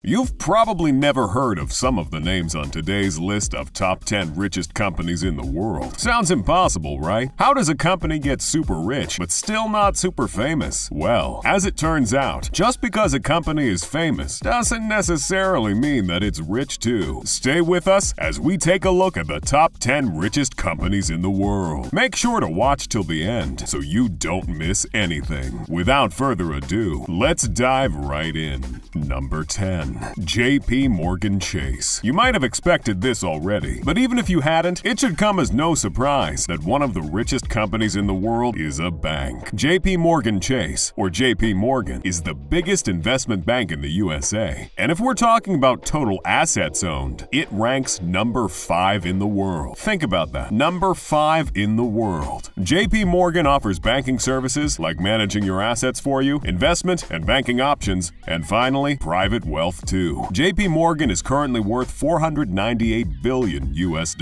You've probably never heard of some of the names on today's list of top 10 richest companies in the world. Sounds impossible, right? How does a company get super rich but still not super famous? Well, as it turns out, just because a company is famous doesn't necessarily mean that it's rich too. Stay with us as we take a look at the top 10 richest companies in the world. Make sure to watch till the end so you don't miss anything. Without further ado, let's dive right in. Number 10. JP Morgan Chase. You might have expected this already, but even if you hadn't, it should come as no surprise that one of the richest companies in the world is a bank. JP Morgan Chase, or JP Morgan, is the biggest investment bank in the USA. And if we're talking about total assets owned, it ranks number 5 in the world. Think about that. Number 5 in the world. JP Morgan offers banking services like managing your assets for you, investment and banking options, and finally, private wealth too. JP Morgan is currently worth $498 billion US.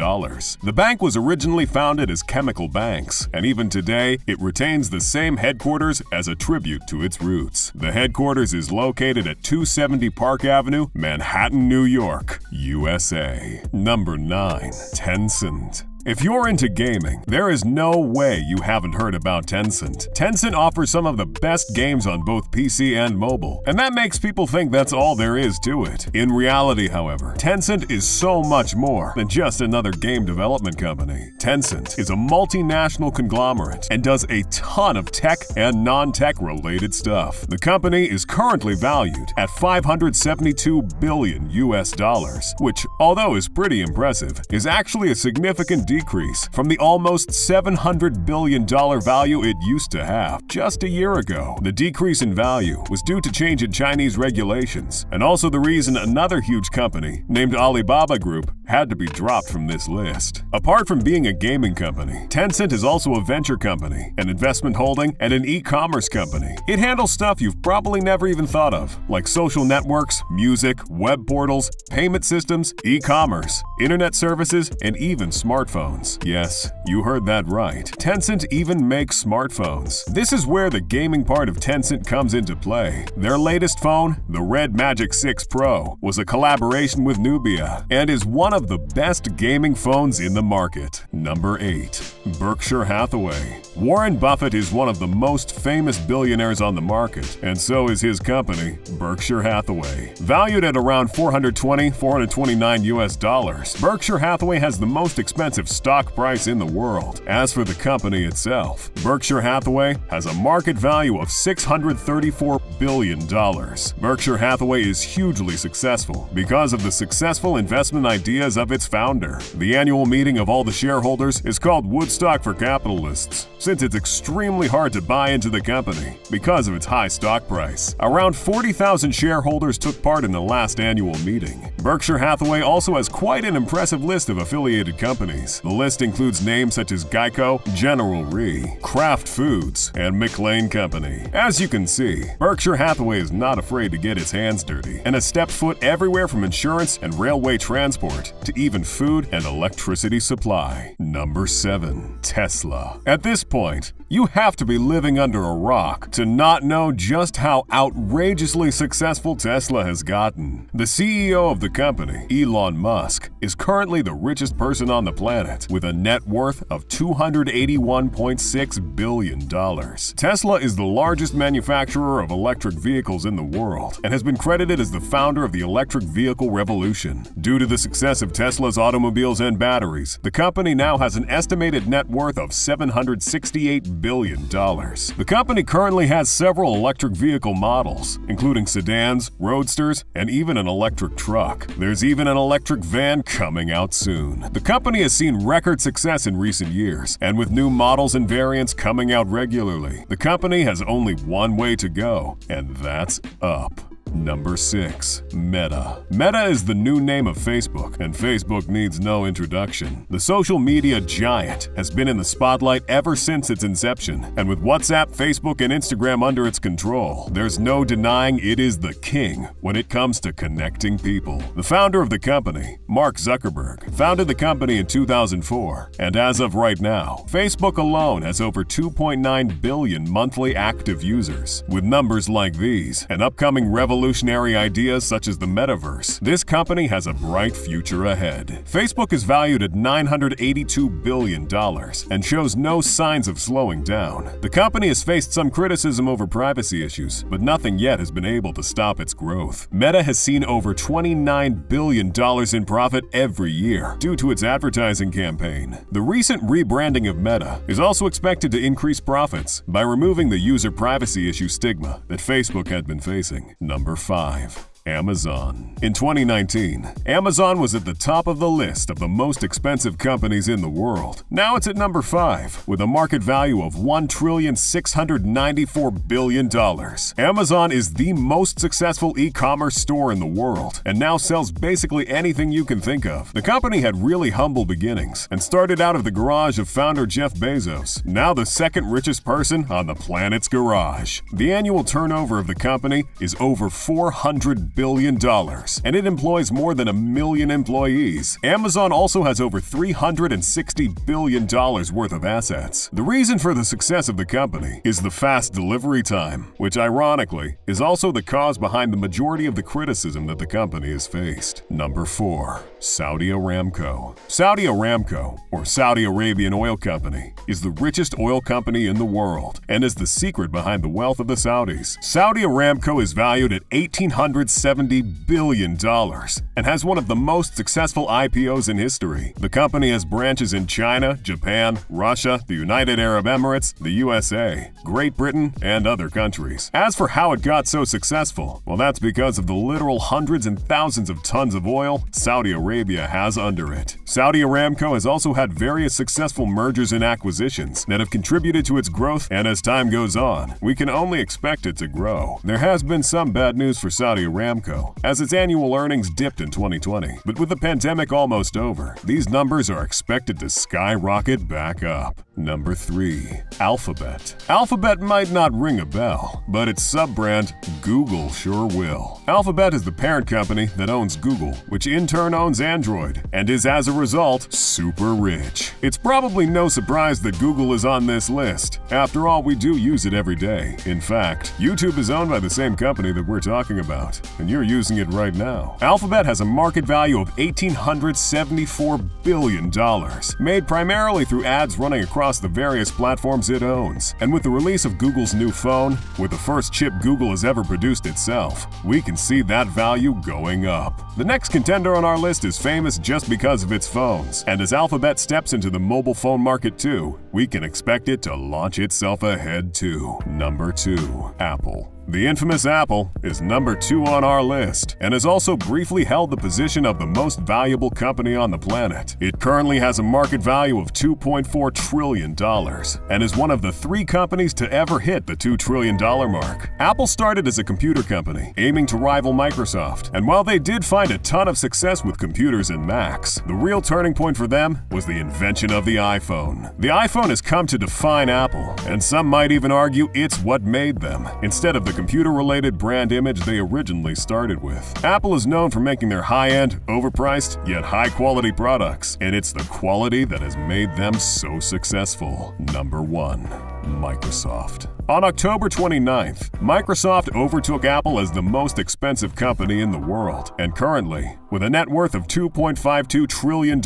The bank was originally founded as chemical banks, and even today, it retains the same headquarters as a tribute to its roots. The headquarters is located at 270 Park Avenue, Manhattan, New York, USA. Number 9. Tencent. If you're into gaming, there is no way you haven't heard about Tencent. Tencent offers some of the best games on both PC and mobile, and that makes people think that's all there is to it. In reality, however, Tencent is so much more than just another game development company. Tencent is a multinational conglomerate and does a ton of tech and non-tech related stuff. The company is currently valued at $572 billion US, which, although is pretty impressive, is actually a significant decrease from the almost $700 billion value it used to have just a year ago. The decrease in value was due to change in Chinese regulations, and also the reason another huge company named Alibaba Group had to be dropped from this list. Apart from being a gaming company, Tencent is also a venture company, an investment holding, and an e-commerce company. It handles stuff you've probably never even thought of, like social networks, music, web portals, payment systems, e-commerce, internet services, and even smartphones. Yes, you heard that right. Tencent even makes smartphones. This is where the gaming part of Tencent comes into play. Their latest phone, the Red Magic 6 Pro, was a collaboration with Nubia and is one of the best gaming phones in the market. Number 8. Berkshire Hathaway. Warren Buffett is one of the most famous billionaires on the market, and so is his company, Berkshire Hathaway. Valued at around $429 US, Berkshire Hathaway has the most expensive stock price in the world. As for the company itself, Berkshire Hathaway has a market value of $634 billion. Berkshire Hathaway is hugely successful because of the successful investment ideas of its founder. The annual meeting of all the shareholders is called Woodstock for capitalists, since it's extremely hard to buy into the company because of its high stock price. Around 40,000 shareholders took part in the last annual meeting. Berkshire Hathaway also has quite an impressive list of affiliated companies. The list includes names such as Geico, General Re, Kraft Foods, and McLane Company. As you can see, Berkshire Hathaway is not afraid to get its hands dirty and has stepped foot everywhere from insurance and railway transport to even food and electricity supply. Number 7. Tesla. At this point, you have to be living under a rock to not know just how outrageously successful Tesla has gotten. The CEO of the company, Elon Musk, is currently the richest person on the planet with a net worth of $281.6 billion. Tesla is the largest manufacturer of electric vehicles in the world and has been credited as the founder of the electric vehicle revolution. Due to the success of Tesla's automobiles and batteries, the company now has an estimated net worth of $768 billion. The company currently has several electric vehicle models, including sedans, roadsters, and even an electric truck. There's even an electric van coming out soon. The company has seen record success in recent years, and with new models and variants coming out regularly, the company has only one way to go, and that's up. Number 6. Meta. Meta is the new name of Facebook, and Facebook needs no introduction. The social media giant has been in the spotlight ever since its inception, and with WhatsApp, Facebook, and Instagram under its control, there's no denying it is the king when it comes to connecting people. The founder of the company, Mark Zuckerberg, founded the company in 2004, and as of right now, Facebook alone has over 2.9 billion monthly active users. With numbers like these, an upcoming revolution revolutionary ideas such as the metaverse, this company has a bright future ahead. Facebook is valued at $982 billion and shows no signs of slowing down. The company has faced some criticism over privacy issues, but nothing yet has been able to stop its growth. Meta has seen over $29 billion in profit every year due to its advertising campaign. The recent rebranding of Meta is also expected to increase profits by removing the user privacy issue stigma that Facebook had been facing. Number 5. Amazon. In 2019, Amazon was at the top of the list of the most expensive companies in the world. Now it's at number 5, with a market value of $1,694 billion. Amazon is the most successful e-commerce store in the world, and now sells basically anything you can think of. The company had really humble beginnings, and started out of the garage of founder Jeff Bezos, now the second richest person on the planet's garage. The annual turnover of the company is over $400 billion, and it employs more than 1 million employees. Amazon also has over $360 billion worth of assets. The reason for the success of the company is the fast delivery time, which ironically is also the cause behind the majority of the criticism that the company has faced. Number 4. Saudi Aramco. Saudi Aramco, or Saudi Arabian Oil Company, is the richest oil company in the world and is the secret behind the wealth of the Saudis. Saudi Aramco is valued at $1,870 billion and has one of the most successful IPOs in history. The company has branches in China, Japan, Russia, the United Arab Emirates, the USA, Great Britain, and other countries. As for how it got so successful, well, that's because of the literal hundreds and thousands of tons of oil Saudi Arabia has under it. Saudi Aramco has also had various successful mergers and acquisitions that have contributed to its growth, and as time goes on, we can only expect it to grow. There has been some bad news for Saudi Aramco, as its annual earnings dipped in 2020. But with the pandemic almost over, these numbers are expected to skyrocket back up. Number 3. Alphabet. Alphabet might not ring a bell, but its sub-brand, Google, sure will. Alphabet is the parent company that owns Google, which in turn owns Android, and is as a result, super rich. It's probably no surprise that Google is on this list. After all, we do use it every day. In fact, YouTube is owned by the same company that we're talking about, and you're using it right now. Alphabet has a market value of $1,874 billion, made primarily through ads running across the various platforms it owns. And with the release of Google's new phone, with the first chip Google has ever produced itself, we can see that value going up. The next contender on our list is famous just because of its phones, and as Alphabet steps into the mobile phone market too, we can expect it to launch itself ahead too. Number 2. Apple. The infamous Apple is number 2 on our list and has also briefly held the position of the most valuable company on the planet. It currently has a market value of $2.4 trillion and is one of the 3 companies to ever hit the $2 trillion mark. Apple started as a computer company, aiming to rival Microsoft, and while they did find a ton of success with computers and Macs, the real turning point for them was the invention of the iPhone. The iPhone has come to define Apple, and some might even argue it's what made them, instead of the computer-related brand image they originally started with. Apple is known for making their high-end, overpriced, yet high-quality products, and it's the quality that has made them so successful. Number 1. Microsoft. On October 29th, Microsoft overtook Apple as the most expensive company in the world, and currently, with a net worth of $2.52 trillion,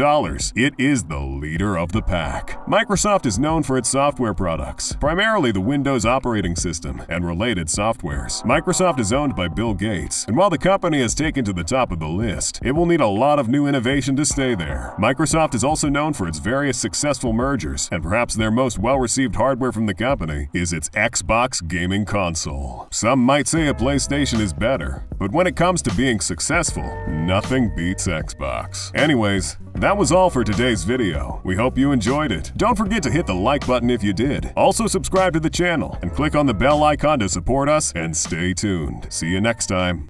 it is the leader of the pack. Microsoft is known for its software products, primarily the Windows operating system and related softwares. Microsoft is owned by Bill Gates, and while the company has taken to the top of the list, it will need a lot of new innovation to stay there. Microsoft is also known for its various successful mergers, and perhaps their most well-received hardware from the company is its Xbox gaming console. Some might say a PlayStation is better, but when it comes to being successful, nothing beats Xbox. Anyways, that was all for today's video. We hope you enjoyed it. Don't forget to hit the like button if you did. Also subscribe to the channel and click on the bell icon to support us, and stay tuned. See you next time.